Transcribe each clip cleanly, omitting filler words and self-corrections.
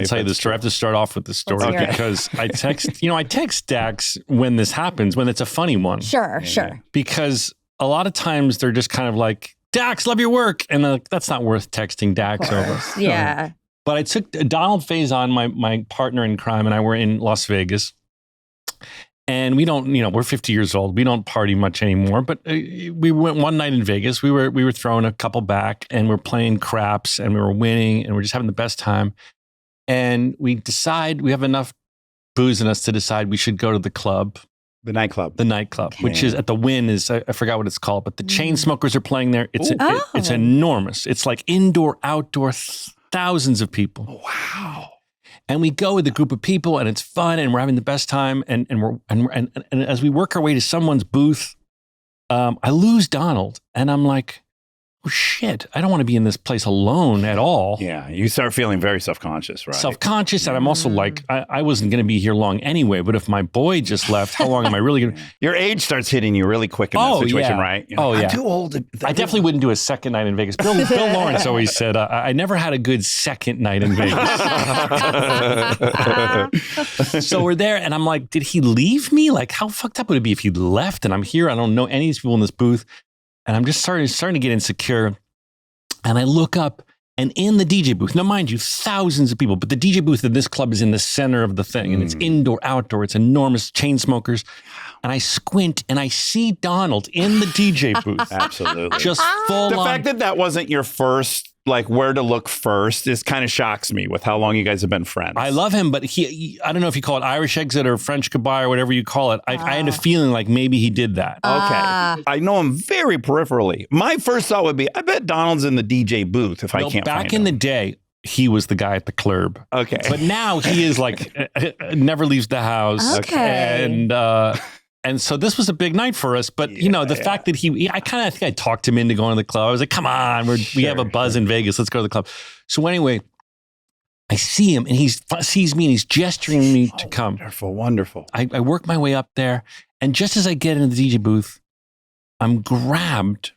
I'll tell you the story. I have to start off with the story because I text Dax when this happens, when it's a funny one. Sure. Because a lot of times they're just kind of like, Dax, love your work. And like, that's not worth texting Dax over. Yeah. But I took Donald Faison, my partner in crime, and I were in Las Vegas. And we don't, we're 50 years old. We don't party much anymore. But we went one night in Vegas. We were throwing a couple back and we're playing craps and we were winning and we're just having the best time. And we decide we have enough booze in us to decide we should go to the club. The nightclub. Okay. Which is at the Wynn is, I forgot what it's called, but the chain smokers are playing there. It's enormous. It's like indoor, outdoor, thousands of people. Oh, wow. And we go with a group of people and it's fun and we're having the best time. And as we work our way to someone's booth, I lose Donald and I'm like, oh shit, I don't want to be in this place alone at all. Yeah, you start feeling very self-conscious, right? Self-conscious, and I'm also like, I wasn't going to be here long anyway, but if my boy just left, how long am I really going to... Your age starts hitting you really quick in that situation, right? I'm too old. I definitely wouldn't do a second night in Vegas. Bill Lawrence always said, I never had a good second night in Vegas. So we're there, and I'm like, did he leave me? Like, how fucked up would it be if he left, and I'm here, I don't know any of these people in this booth, and I'm just starting to get insecure. And I look up, and in the DJ booth, now mind you, thousands of people, but the DJ booth in this club is in the center of the thing, and it's indoor, outdoor, it's enormous, chain smokers. And I squint, and I see Donald in the DJ booth. Absolutely. Just full The on. fact that wasn't your first, like, where to look first is kind of shocks me with how long you guys have been friends. I love him, but he I don't know if you call it Irish exit or French goodbye or whatever you call it. I had a feeling like maybe he did that. Okay. I know him very peripherally. My first thought would be, I bet Donald's in the DJ booth if I can't find him. Back in the day, he was the guy at the club. Okay. But now he is like, never leaves the house. Okay. And so this was a big night for us. But, the fact that I kind of think I talked him into going to the club. I was like, come on, we have a buzz in Vegas. Let's go to the club. So anyway, I see him and he sees me and he's gesturing me to come. Wonderful. I work my way up there. And just as I get into the DJ booth, I'm grabbed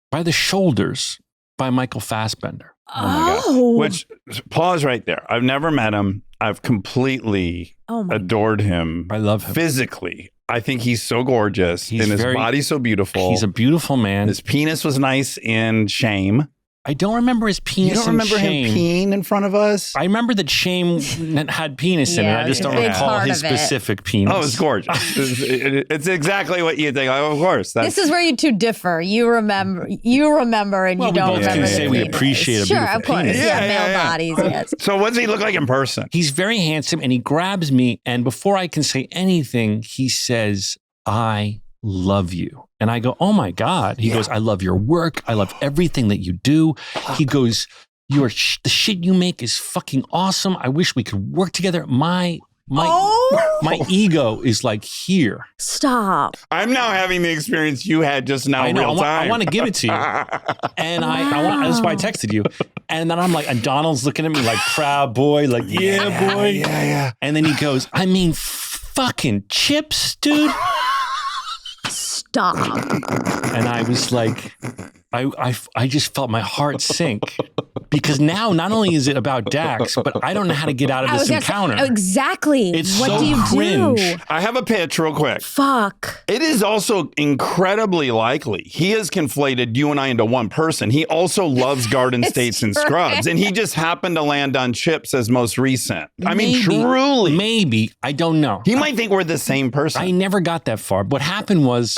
by the shoulders by Michael Fassbender. Oh my God. Which, pause right there. I've never met him. I've completely adored him. I love him. Physically. I think he's so gorgeous and his body's so beautiful. He's a beautiful man. His penis was nice in Shame. I don't remember his penis. You don't remember him peeing in front of us? I remember that Shame had penis in it. I just don't recall his specific penis. Oh, it's gorgeous. It's exactly what you think. Of course. This is where you two differ. You remember and you don't remember. We both can say we appreciate a beautiful penis. Male bodies, yes. So what does he look like in person? He's very handsome and he grabs me and before I can say anything, he says, I love you. And I go, oh my God. He goes, I love your work. I love everything that you do. He goes, the shit you make is fucking awesome. I wish we could work together. My ego is like here. Stop. I'm now having the experience you had just now. I want to give it to you. And that's why I texted you. And then I'm like, and Donald's looking at me like proud boy, like, yeah, boy. Yeah. And then he goes, I mean, fucking chips, dude. Stop. And I was like, I just felt my heart sink because now not only is it about Dax, but I don't know how to get out of this encounter. Exactly. It's what so do you cringe. do? I have a pitch real quick. Fuck. It is also incredibly likely he has conflated you and I into one person. He also loves Garden States and Scrubs, and he just happened to land on Chips as most recent. I mean, truly. Maybe. I don't know. He might think we're the same person. I never got that far. What happened was...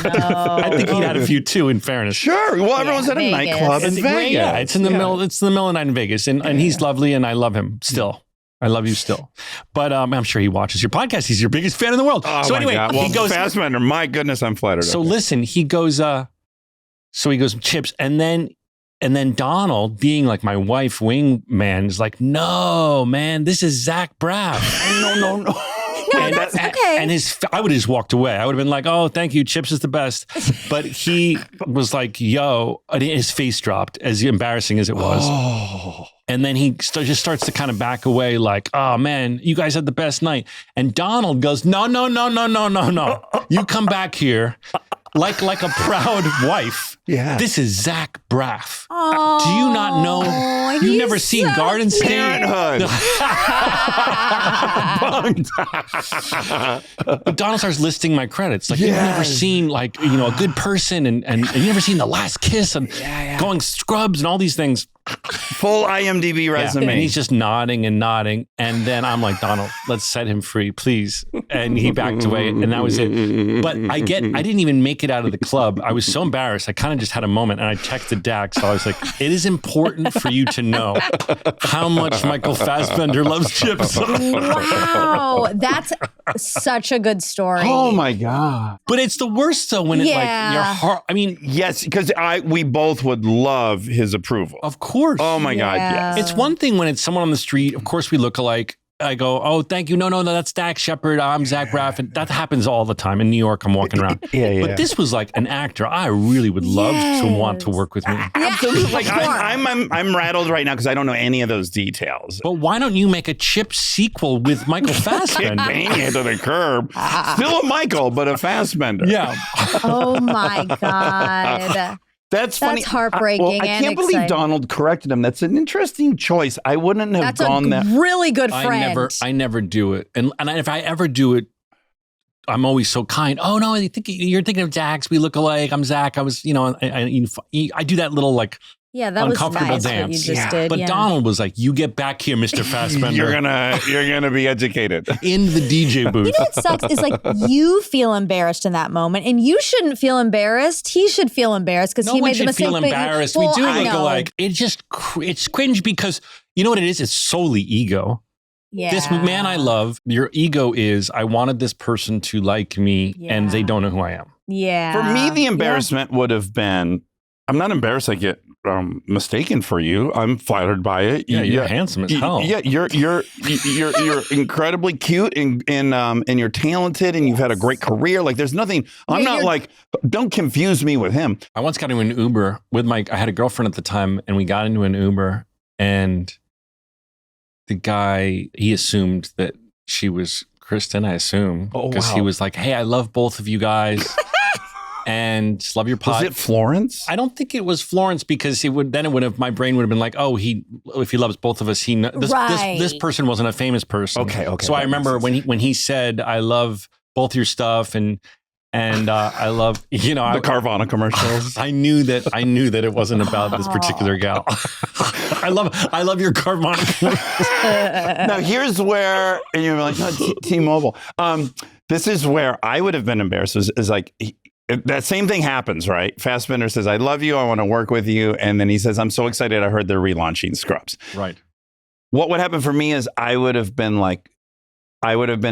I think he'd had a few too, in fairness. Sure. Well, everyone's at a nightclub in Vegas. Yeah, it's in the middle. It's in the middle of the night in Vegas, and he's lovely, and I love him still. I love you still. But I'm sure he watches your podcast. He's your biggest fan in the world. Oh, so anyway, well, he goes Fassbender. My goodness, I'm flattered. So listen, he goes. So he goes Chips, and then Donald, being like my wife wingman, is like, no, man, this is Zach Braff. No. No, that's okay. And I would have just walked away. I would have been like, oh, thank you. Chips is the best. But he was like, yo, and his face dropped, as embarrassing as it was. Oh. And then he just starts to kind of back away like, oh, man, you guys had the best night. And Donald goes, no. You come back here like a proud wife. Yeah. This is Zach Braff. Oh, Do you not know? You've never seen Garden State? Parenthood. But Donald starts listing my credits. Like, you've never seen, like, a good person and you've never seen The Last Kiss and going Scrubs and all these things. Full IMDb resume. And he's just nodding and nodding. And then I'm like, Donald, let's set him free, please. And he backed away, and that was it. But I didn't even make it out of the club. I was so embarrassed. I kind of just had a moment, and I texted Dax. So I was like, it is important for you to know how much Michael Fassbender loves chips. Wow. That's such a good story. Oh my God. But it's the worst though when it like your heart. I mean, yes, because we both would love his approval. Of course. Oh my God, yes. It's one thing when it's someone on the street. Of course, we look alike. I go, oh, thank you. No, that's Dax Shepard. I'm Zach Braff. And that happens all the time. In New York, I'm walking around. But this was like an actor. I really would love to want to work with me. Absolutely. Like I'm rattled right now because I don't know any of those details. But why don't you make a Chip sequel with Michael Fassbender? Bang it to the curb. Still a Michael, but a Fassbender. Yeah. Oh my God. That's funny. That's heartbreaking. Well, I can't believe Donald corrected him. That's an interesting choice. I wouldn't have gone that. Really good friend. I never do it. And if I ever do it, I'm always so kind. Oh no, you're thinking of Dax. We look alike. I'm Zach. I was, I do that little like that uncomfortable was nice dance. what you just did. But Donald was like, "You get back here, Mr. Fassbender. You're gonna be educated in the DJ booth." You know what sucks is like you feel embarrassed in that moment, and you shouldn't feel embarrassed. He should feel embarrassed because he made the mistake. No one should feel embarrassed. We do look alike. It's cringe because you know what it is. It's solely ego. Yeah. This man I love, your ego is, I wanted this person to like me, and they don't know who I am. Yeah. For me, the embarrassment would have been, I'm not embarrassed I get mistaken for you. I'm flattered by it. Yeah, you're handsome as hell. Yeah, you're incredibly cute and you're talented and you've had a great career. Like there's nothing, I'm not like, don't confuse me with him. I once got into an Uber with I had a girlfriend at the time, and we got into an Uber, and the guy, he assumed that she was Kristen, I assume. Because he was like, hey, I love both of you guys. And love your pod. Was it Florence? I don't think it was Florence because my brain would have been like, oh, if he loves both of us, this person wasn't a famous person. Okay. So I remember when he said, I love both your stuff and I love, the Carvana commercials. I knew that it wasn't about this particular gal. I love your Carvana commercials. Now here's where, and you're like, no, T-Mobile. This is where I would have been embarrassed. Is like, that same thing happens, right? Fassbender says, I love you. I want to work with you. And then he says, I'm so excited. I heard they're relaunching Scrubs. Right. What would happen for me is I would have been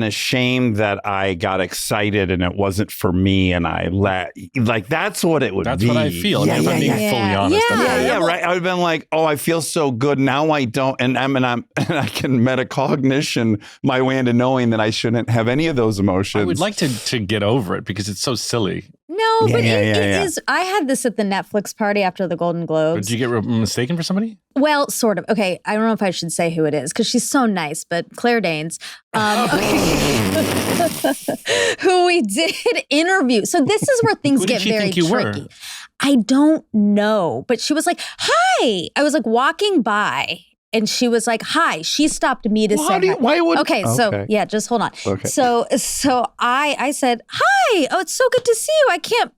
ashamed that I got excited and it wasn't for me. And that's what it would be. That's what I feel. If I'm being fully honest. Yeah, right. I would have been like, oh, I feel so good. Now I don't. And I can metacognition my way into knowing that I shouldn't have any of those emotions. I would like to get over it because it's so silly. No, but it is. I had this at the Netflix party after the Golden Globes. Did you get mistaken for somebody? Well, sort of. Okay, I don't know if I should say who it is because she's so nice, but Claire Danes, who we did interview. So this is where things get very tricky. Were? I don't know, but she was like, "Hi." I was like walking by. And she was like, hi. She stopped me to say hi. Why would... Okay, so yeah, just hold on. Okay. So I said, hi. Oh, it's so good to see you. I can't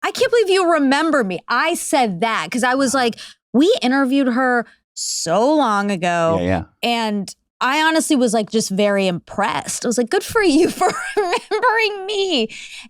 believe you remember me. I said that because I was like, we interviewed her so long ago. Yeah. And I honestly was like just very impressed. I was like, good for you for remembering me.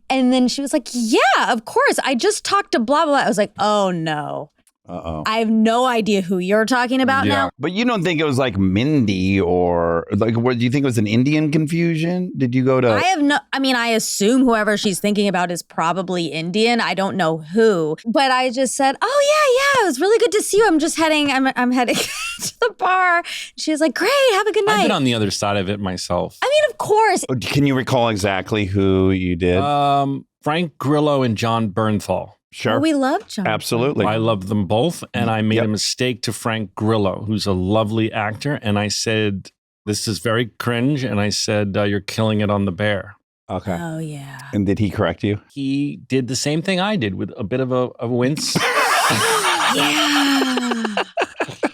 And then she was like, yeah, of course. I just talked to blah, blah, blah. I was like, oh no. Uh-oh. I have no idea who you're talking about now. But you don't think it was like Mindy or like, what do you think it was an Indian confusion? Did you go to... I assume whoever she's thinking about is probably Indian. I don't know who. But I just said, oh yeah, it was really good to see you. I'm heading to the bar. She was like, great, have a good night. I've been on the other side of it myself. I mean, of course. Can you recall exactly who you did? Frank Grillo and John Bernthal. Sure. Oh, we love John. Absolutely. I love them both. And I made a mistake to Frank Grillo, who's a lovely actor. And I said, this is very cringe. And I said, you're killing it on The Bear. Okay. Oh, yeah. And did he correct you? He did the same thing I did with a bit of a wince. Yeah.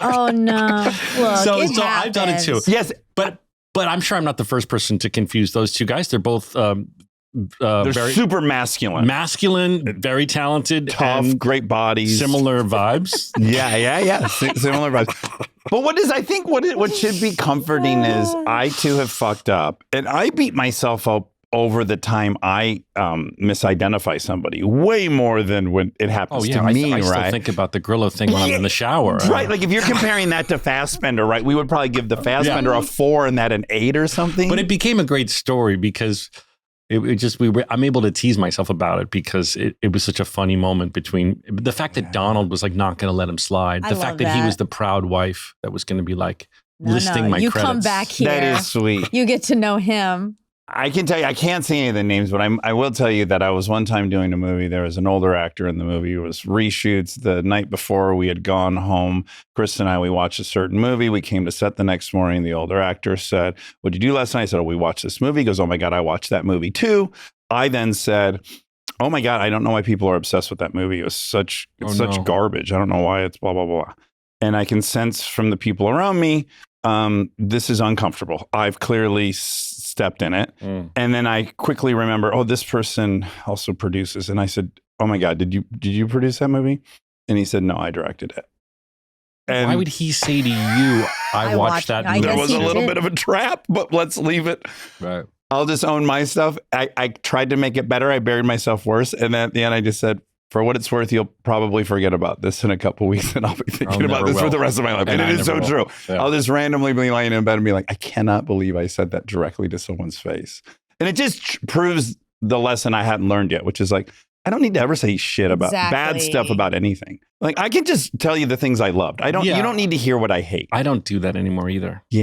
Oh no. Look, So I've done it too. Yes. But I'm sure I'm not the first person to confuse those two guys. They're both they're very super masculine, very talented, tough, and great bodies, similar vibes. Yeah. Similar vibes. But what should be comforting is I too have fucked up, and I beat myself up over the time I misidentify somebody way more than when it happens to me. I right? still think about the Grillo thing when I'm in the shower. Right, like if you're comparing that to Fassbender, right? We would probably give the Fassbender a 4 and that an 8 or something. But it became a great story because I'm able to tease myself about it because it was such a funny moment between the fact that Donald was like not going to let him slide, the fact that he was the proud wife that was going to be like listing my you credits. come back here. That is sweet. You get to know him. I can tell you, I can't say any of the names, but I will tell you that I was one time doing a movie. There was an older actor in the movie. It was reshoots. The night before we had gone home, Chris and I, we watched a certain movie. We came to set the next morning. The older actor said, "What'd you do last night?" I said, "Oh, we watched this movie." He goes, "Oh my God, I watched that movie too." I then said, "Oh my God, I don't know why people are obsessed with that movie. It was such garbage. I don't know why it's blah, blah, blah." And I can sense from the people around me, this is uncomfortable. I've clearly stepped in it. And then I quickly remember, this person also produces. And I said, "Oh my God, did you produce that movie?" And he said, "No, I directed it." And why would he say to you, I watched that movie? There was a little bit of a trap, but let's leave it. Right. I'll just own my stuff. I tried to make it better. I buried myself worse. And then at the end, I just said, "For what it's worth, you'll probably forget about this in a couple of weeks, and I'll be thinking about this for the rest of my life." And it is so true. Yeah. I'll just randomly be lying in bed and be like, "I cannot believe I said that directly to someone's face." And it just proves the lesson I hadn't learned yet, which is like, I don't need to ever say shit about bad stuff about anything. Like, I can just tell you the things I loved. You don't need to hear what I hate. I don't do that anymore either. Yeah.